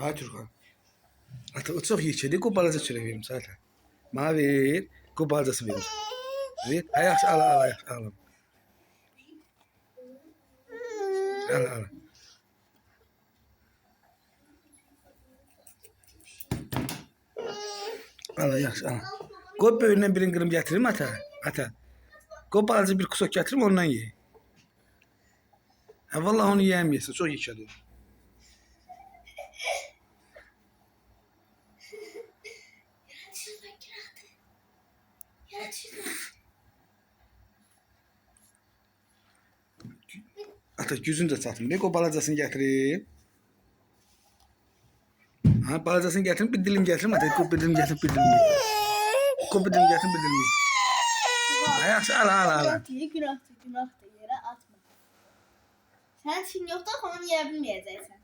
Ay Türkan. Ata o çok yiyecek. O balaca çörek verim zaten. Bana ver. O balacası verir. Ver. Ay yaxşı al al al al. Al al. Al yaxşı al. Qoy böyündən birini qırım gətirim ata. Ata. Qoy balaca bir kusok gətirim ondan ye. Ha vallahi onu yiyemiyorsun. Çok yiyecek. Ata gücün də çatmır. O balacasını gətirib. Ha balacasını gətirib bir dilim gətirim ata. Qoy bir dilim gətirib bir dilim ye. Qoy bir dilim gətirib bir dilim ye. Ha yaxşı al al al. Günahtır yere atma. Sen Çin yoktan onu yiyebilmeyeceksin.